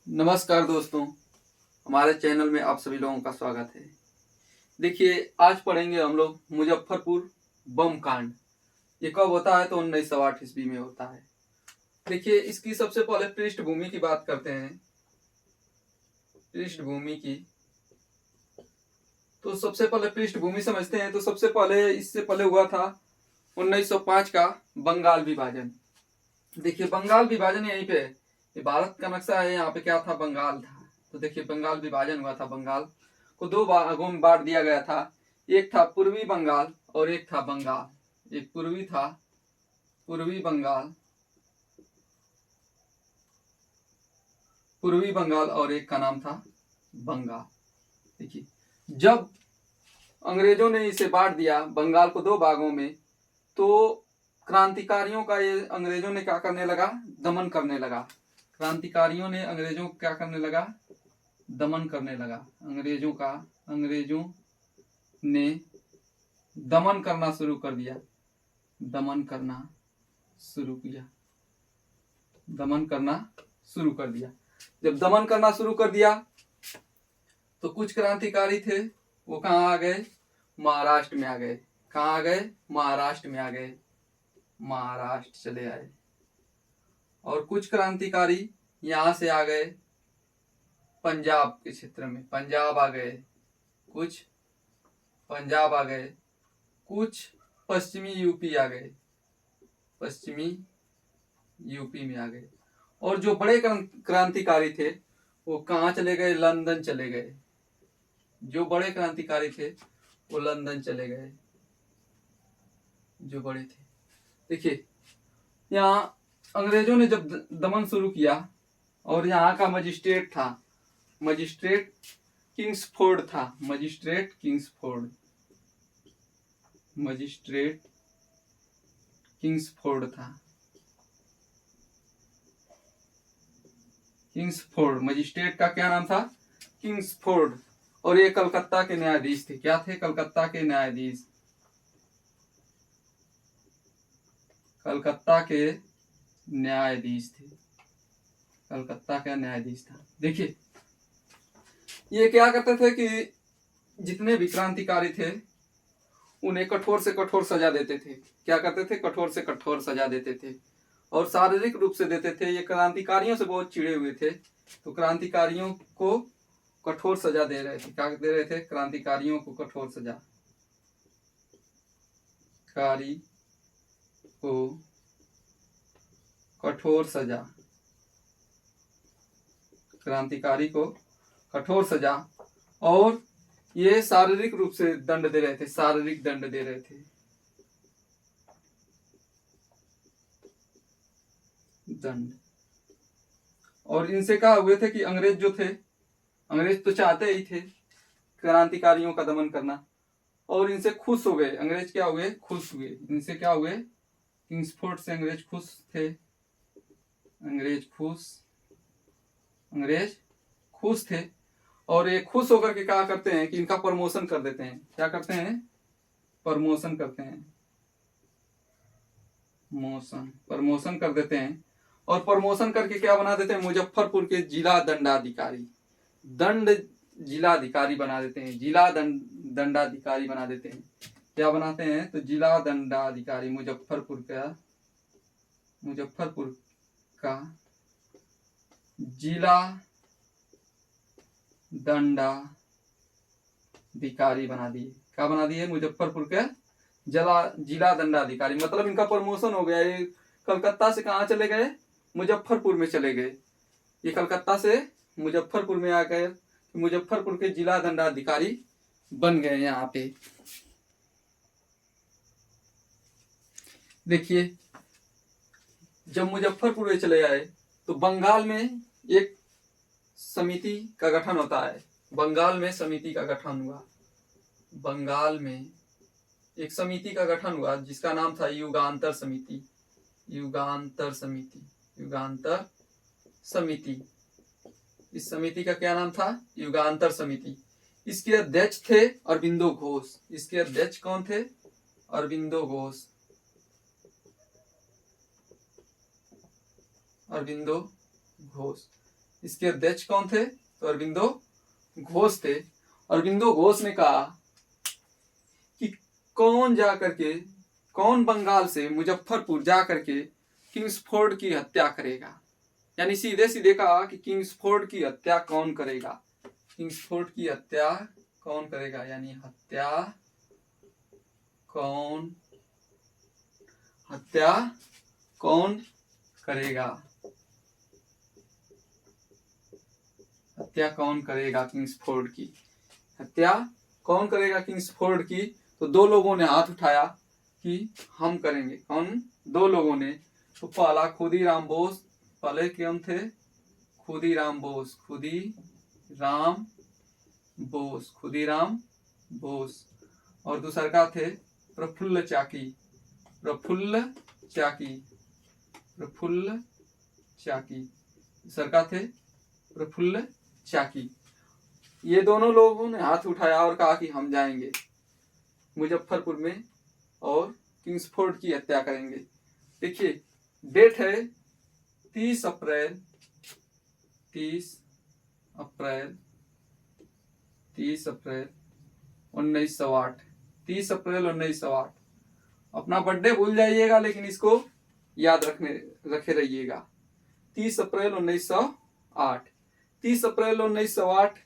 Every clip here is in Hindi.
नमस्कार दोस्तों, हमारे चैनल में आप सभी लोगों का स्वागत है। देखिए, आज पढ़ेंगे हम लोग मुजफ्फरपुर बम कांड। ये कब होता है? तो 1908 ईस्वी में होता है। देखिए, इसकी सबसे पहले पृष्ठभूमि की बात करते हैं। पृष्ठभूमि की तो सबसे पहले पृष्ठभूमि समझते हैं। तो सबसे पहले इससे पहले हुआ था 1905 का बंगाल विभाजन। देखिए, बंगाल विभाजन यहीं पे है। ये भारत का नक्शा है, यहाँ पे क्या था? बंगाल था। तो देखिए, बंगाल विभाजन हुआ था। बंगाल को दो भागों में बांट दिया गया था। एक था पूर्वी बंगाल और एक था बंगाल। एक पूर्वी था, पूर्वी बंगाल, पूर्वी बंगाल, और एक का नाम था बंगाल। देखिए, जब अंग्रेजों ने इसे बांट दिया बंगाल को दो भागों में, तो क्रांतिकारियों का ये अंग्रेजों ने क्या करने लगा? दमन करने लगा। क्रांतिकारियों ने अंग्रेजों को क्या करने लगा? दमन करने लगा। अंग्रेजों ने दमन करना शुरू कर दिया। दमन करना शुरू किया। दमन करना शुरू कर दिया। जब दमन करना शुरू कर दिया तो कुछ क्रांतिकारी थे, वो कहाँ आ गए? महाराष्ट्र में आ गए। कहाँ आ गए? महाराष्ट्र में आ गए। महाराष्ट्र चले आए। और कुछ क्रांतिकारी यहाँ से आ गए पंजाब के क्षेत्र में। पंजाब आ गए कुछ, पंजाब आ गए कुछ, पश्चिमी यूपी आ गए, पश्चिमी यूपी में आ गए। और जो बड़े क्रांतिकारी थे वो कहाँ चले गए? लंदन चले गए। जो बड़े क्रांतिकारी थे वो लंदन चले गए, जो बड़े थे। देखिए, यहाँ अंग्रेजों ने जब दमन शुरू किया, और यहाँ का मजिस्ट्रेट था, मजिस्ट्रेट किंग्सफोर्ड था। मजिस्ट्रेट किंग्सफोर्ड, मजिस्ट्रेट किंग्सफोर्ड था। किंग्सफोर्ड, मजिस्ट्रेट का क्या नाम था? किंग्सफोर्ड। और ये कलकत्ता के न्यायाधीश थे। क्या थे? कलकत्ता के न्यायाधीश। कलकत्ता के न्यायाधीश थे। कलकत्ता का न्यायाधीश था। देखिए, ये क्या करते थे कि जितने भी क्रांतिकारी थे उन्हें कठोर से कठोर सजा देते थे। क्या करते थे? कठोर से कठोर सजा देते थे, और शारीरिक रूप से देते थे। ये क्रांतिकारियों से बहुत चिढ़े हुए थे, तो क्रांतिकारियों को कठोर सजा दे रहे थे। क्या दे रहे थे? क्रांतिकारियों को कठोर सजा। कारी को कठोर सजा। क्रांतिकारी को कठोर सजा। और ये शारीरिक रूप से दंड दे रहे थे। शारीरिक दंड दे रहे थे। दंड। और इनसे कहा हुए थे कि अंग्रेज जो थे, अंग्रेज तो चाहते ही थे क्रांतिकारियों का दमन करना, और इनसे खुश हो गए। अंग्रेज क्या हुए? खुश हुए। इनसे क्या हुए? किंग्सफोर्ड से अंग्रेज खुश थे। अंग्रेज खुश थे। और ये खुश होकर के क्या करते हैं कि इनका प्रमोशन कर देते हैं। क्या करते हैं? प्रमोशन करते हैं। प्रमोशन कर देते हैं। और प्रमोशन करके क्या बना देते हैं? मुजफ्फरपुर के जिला दंडाधिकारी, दंड जिलाधिकारी बना देते हैं। जिला दंडाधिकारी बना देते हैं। क्या बनाते हैं? तो जिला दंडाधिकारी मुजफ्फरपुर का जिला दंडाधिकारी बना दिए। क्या बना दिए? मुजफ्फरपुर के जिला दंडाधिकारी। मतलब इनका प्रमोशन हो गया। ये कलकत्ता से कहाँ चले गए? मुजफ्फरपुर में चले गए। ये कलकत्ता से मुजफ्फरपुर में आ गए। मुजफ्फरपुर के जिला दंडाधिकारी बन गए यहाँ पे। देखिए, जब मुजफ्फरपुर में चले आए तो बंगाल में एक समिति का गठन होता है। बंगाल में समिति का गठन हुआ। बंगाल में एक समिति का गठन हुआ जिसका नाम था युगांतर समिति। युगांतर समिति। युगांतर समिति। इस समिति का क्या नाम था? युगांतर समिति। इसके अध्यक्ष थे अरबिंदो घोष। इसके अध्यक्ष कौन थे? अरबिंदो घोष। अरबिंदो घोष। इसके अध्यक्ष कौन थे? तो अरबिंदो घोष थे। अरबिंदो घोष ने कहा कि कौन बंगाल से मुजफ्फरपुर जा करके किंग्सफोर्ड की हत्या करेगा। यानी सीधे सीधे कहा कि किंग्सफोर्ड की हत्या कौन करेगा, किंग्सफोर्ड की हत्या कौन करेगा, यानी हत्या कौन करेगा, हत्या कौन करेगा किंग्सफोर्ड की, हत्या कौन करेगा किंग्सफोर्ड की। तो दो लोगों ने हाथ उठाया कि हम करेंगे। कौन? दो लोगों ने। तो पहला खुदीराम बोस, पहले कौन थे? खुदीराम बोस। और दूसरा का थे प्रफुल्ल चाकी। दूसरा का थे प्रफुल्ल चाकी। ये दोनों लोगों ने हाथ उठाया और कहा कि हम जाएंगे मुजफ्फरपुर में और किंग्सफोर्ड की हत्या करेंगे। देखिए डेट है 30 अप्रैल 1908। 30 अप्रैल 1908। अपना बर्थडे भूल जाइएगा लेकिन इसको याद रखे रहिएगा। 30 अप्रैल 1908। 30 अप्रैल 1908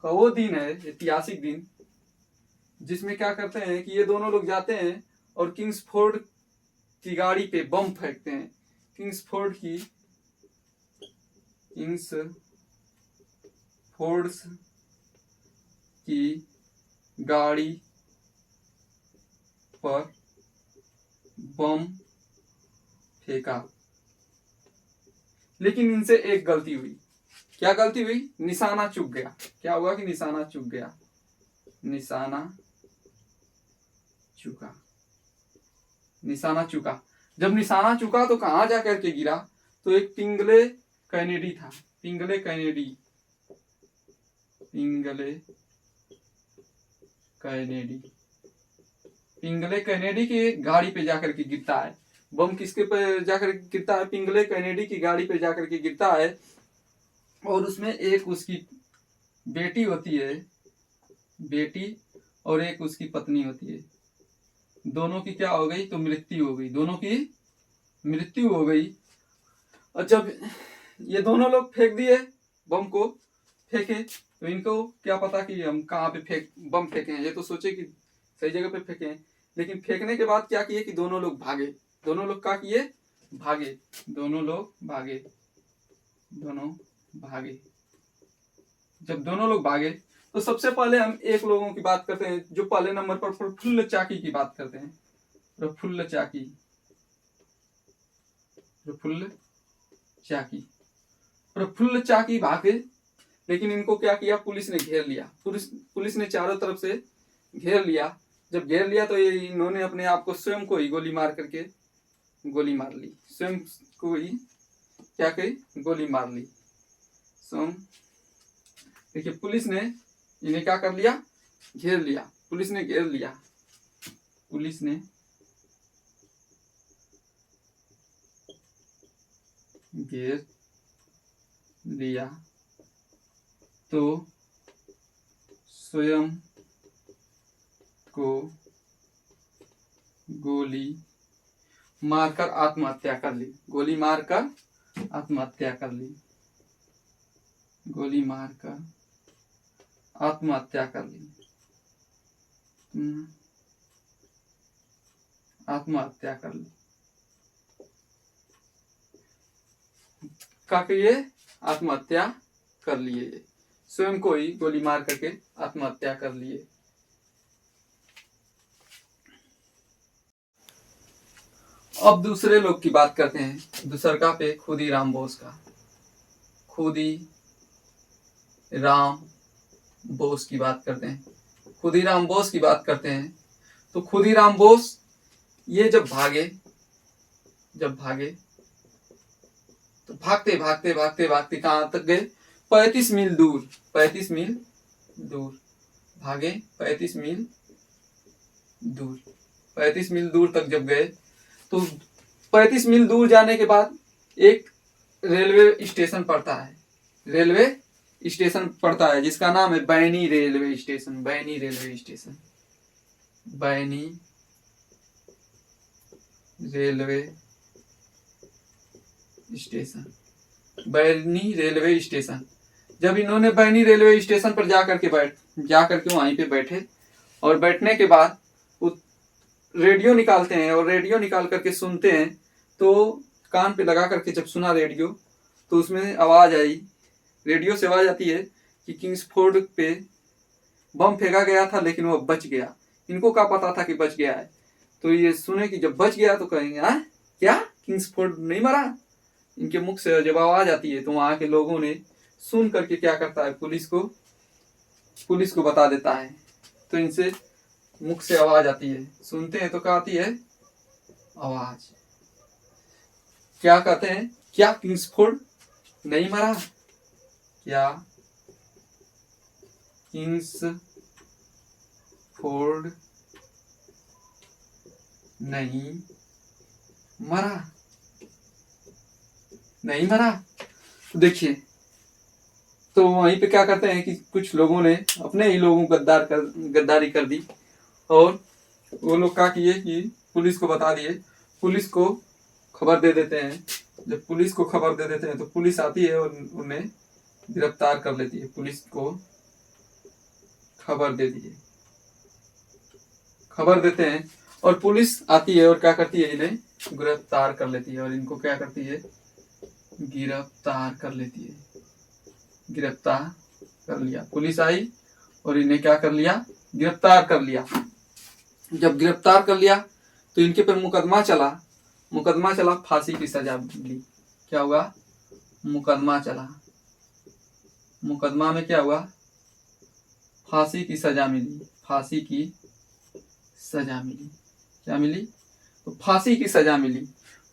का वो दिन है, ऐतिहासिक दिन, जिसमें क्या करते हैं कि ये दोनों लोग जाते हैं और किंग्सफोर्ड की गाड़ी पे बम फेंकते हैं। किंग्सफोर्ड की गाड़ी पर बम फेंका। लेकिन इनसे एक गलती हुई। क्या गलती हुई? निशाना चूक गया। क्या हुआ कि निशाना चूक गया, निशाना चूका। जब निशाना चूका तो कहां जाकर के गिरा? तो एक पिंगले कैनेडी था। पिंगले कैनेडी की गाड़ी पे जाकर के गिरता है। बम किसके पे जाकर गिरता है? पिंगले कैनेडी की गाड़ी पे जाकर के गिरता है। और उसमें एक उसकी बेटी होती है, बेटी, और एक उसकी पत्नी होती है। दोनों की क्या हो गई? तो मृत्यु हो गई। दोनों की मृत्यु हो गई। और जब ये दोनों लोग फेंक दिए, बम को फेंके, तो इनको क्या पता कि हम कहाँ पे बम फेंके हैं। ये तो सोचे कि सही जगह पे फेंके हैं, लेकिन फेंकने के बाद क्या किए कि दोनों लोग भागे। दोनों लोग क्या किए? भागे। दोनों भागे। जब दोनों लोग भागे तो सबसे पहले हम एक लोगों की बात करते हैं, जो पहले नंबर पर प्रफुल्ल चाकी की बात करते हैं। प्रफुल्ल चाकी भागे, लेकिन इनको क्या किया? पुलिस ने घेर लिया। पुलिस ने चारों तरफ से घेर लिया। जब घेर लिया तो ये इन्होंने अपने आप को स्वयं को ही गोली मार ली। स्वयं को ही क्या कही? गोली मार ली। स्वयं। देखिए पुलिस ने इन्हें क्या कर लिया? घेर लिया। पुलिस ने घेर लिया। तो स्वयं को गोली मारकर आत्महत्या कर ली। गोली मारकर आत्महत्या कर ली। ये आत्महत्या कर लिए। स्वयं को ही गोली मार करके आत्महत्या कर लिए। अब दूसरे लोग की बात करते हैं। दूसरा पे खुदीराम बोस का। खुदीराम बोस की बात करते हैं। तो खुदीराम बोस ये जब भागे तो भागते कहां तक गए? 35 मील दूर भागे। 35 मील दूर तक जब गए तो 35 मील दूर जाने के बाद एक रेलवे स्टेशन पड़ता है। रेलवे स्टेशन पड़ता है जिसका नाम है बैनी रेलवे स्टेशन। बैनी रेलवे स्टेशन, बैनी रेलवे स्टेशन, बैनी रेलवे स्टेशन। जब इन्होंने बैनी रेलवे स्टेशन पर जाकर के वहीं पे बैठे और बैठने के बाद रेडियो निकालते हैं और रेडियो निकाल करके सुनते हैं। तो कान पे लगा करके जब सुना रेडियो तो उसमें आवाज आई, रेडियो से आवाज आती है कि किंग्सफोर्ड पे बम फेंका गया था लेकिन वो बच गया। इनको क्या पता था कि बच गया है, तो ये सुने कि जब बच गया तो कहेंगे हाँ क्या किंग्सफोर्ड नहीं मरा। इनके मुख से जब आवाज आती है तो वहां के लोगों ने सुन करके क्या करता है, पुलिस को बता देता है। तो इनसे मुख से आवाज आती है, सुनते हैं तो क्या आती है आवाज, क्या कहते हैं, क्या किंग्सफोर्ड नहीं मरा, क्या किंग्सफोर्ड नहीं मरा, नहीं मरा। देखिए तो वहीं पे क्या करते हैं कि कुछ लोगों ने अपने ही लोगों गद्दारी कर दी और वो लोग क्या किए कि पुलिस को बता दिए, पुलिस को खबर दे देते हैं। जब पुलिस को खबर दे देते हैं तो पुलिस आती है और उन्हें गिरफ्तार कर लेती है। पुलिस को खबर दे दिए, खबर देते हैं और पुलिस आती है और क्या करती है, इन्हें गिरफ्तार कर लेती है। और इनको क्या करती है, गिरफ्तार कर लेती है। गिरफ्तार कर लिया, पुलिस आई और इन्हें क्या कर लिया, गिरफ्तार कर लिया। जब गिरफ्तार कर लिया तो इनके पर मुकदमा चला, फांसी की सजा मिली। क्या हुआ, मुकदमा चला, मुकदमा में क्या हुआ, फांसी की सजा मिली। फांसी की सजा मिली, क्या मिली, तो फांसी की सजा मिली।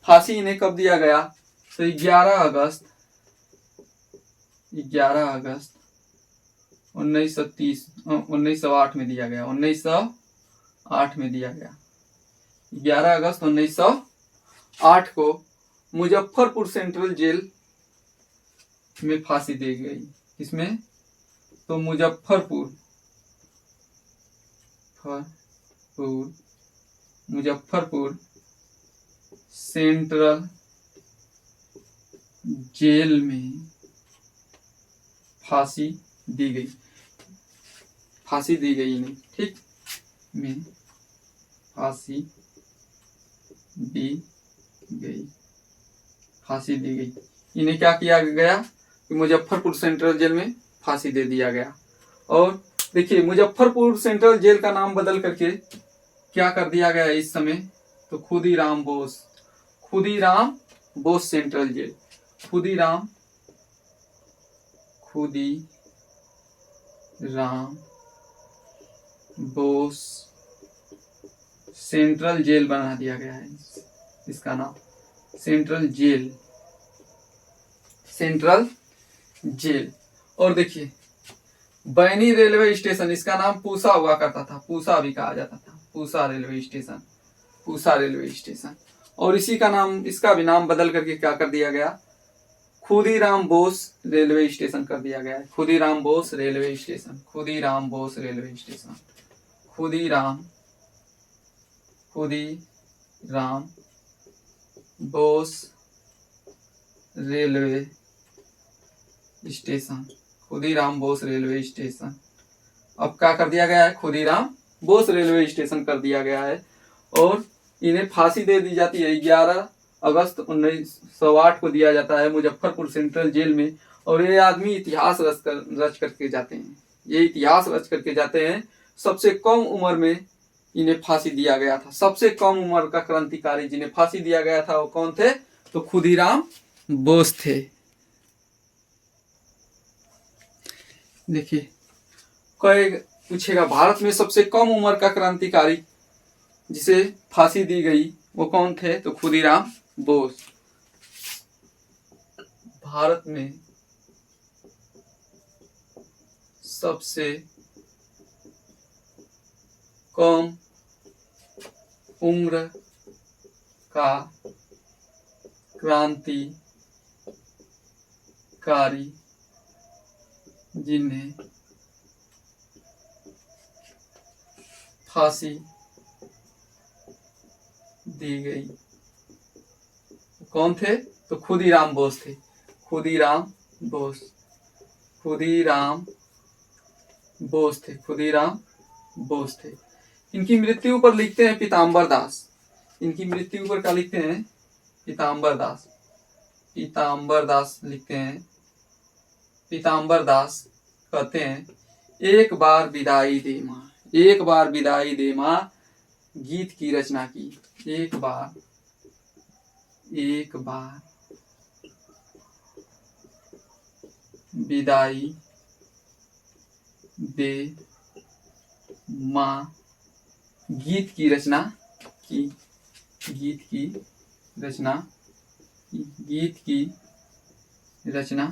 फांसी इन्हें कब दिया गया, तो 11 अगस्त 1908 में दिया गया। 1908 में दिया गया। 11 अगस्त 1908 को मुजफ्फरपुर सेंट्रल जेल में फांसी दी गई। किसमें, तो मुजफ्फरपुर सेंट्रल जेल में फांसी दी गई। फांसी दी गई इन्हें, ठीक में फांसी दी गई, फांसी दी गई। इन्हें क्या किया गया कि मुजफ्फरपुर सेंट्रल जेल में फांसी दे दिया गया। और देखिए मुजफ्फरपुर सेंट्रल जेल का नाम बदल करके क्या कर दिया गया इस समय, तो Khudiram Bose central jail. Khudiram Bose central jail बना दिया गया है। इसका नाम सेंट्रल जेल। और देखिए बैनी रेलवे स्टेशन, इसका नाम पूसा हुआ करता था, पूसा भी कहा जाता था, पूसा रेलवे स्टेशन। और इसी का नाम, इसका भी नाम बदल करके क्या कर दिया गया, खुदीराम बोस रेलवे स्टेशन कर दिया गया है। Khudiram Bose railway station, Khudiram Bose railway station, Khudiram Bose railway station, Khudiram Bose railway station. अब क्या कर दिया गया है, खुदीराम बोस रेलवे स्टेशन कर दिया गया है। और इन्हें फांसी दे दी जाती है 11 अगस्त 1908 को दिया जाता है मुजफ्फरपुर सेंट्रल जेल में। और ये आदमी इतिहास रच करके जाते हैं, ये इतिहास रच करके जाते हैं। सबसे कम उम्र में इन्हें फांसी दिया गया था। सबसे कम उम्र का क्रांतिकारी जिन्हें फांसी दिया गया था वो कौन थे, तो खुदीराम बोस थे। देखिए कोई पूछेगा भारत में सबसे कम उम्र का क्रांतिकारी जिसे फांसी दी गई वो कौन थे, तो खुदीराम बोस। भारत में सबसे कम उम्र का क्रांतिकारी जिन्हें फांसी दी गई। कौन थे? तो खुदीराम बोस थे। खुदीराम बोस, खुदीराम बोस थे, खुदीराम बोस थे। इनकी मृत्यु पर लिखते हैं पीताम्बर दास। इनकी मृत्यु पर क्या लिखते हैं? पीताम्बर दास। पीताम्बर दास लिखते हैं, पीताम्बर दास कहते हैं, एक बार विदाई दे माँ, एक बार विदाई दे माँ गीत की रचना की। एक बार विदाई दे माँ गीत की रचना की, गीत की रचना, गीत की रचना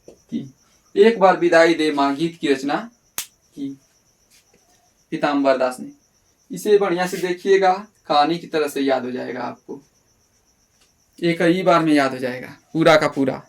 की। एक बार विदाई दे माँ गीत की रचना की, पीताम्बर दास ने। इसे बढ़िया से देखिएगा, कहानी की तरह से याद हो जाएगा आपको, एक ही बार में याद हो जाएगा पूरा का पूरा।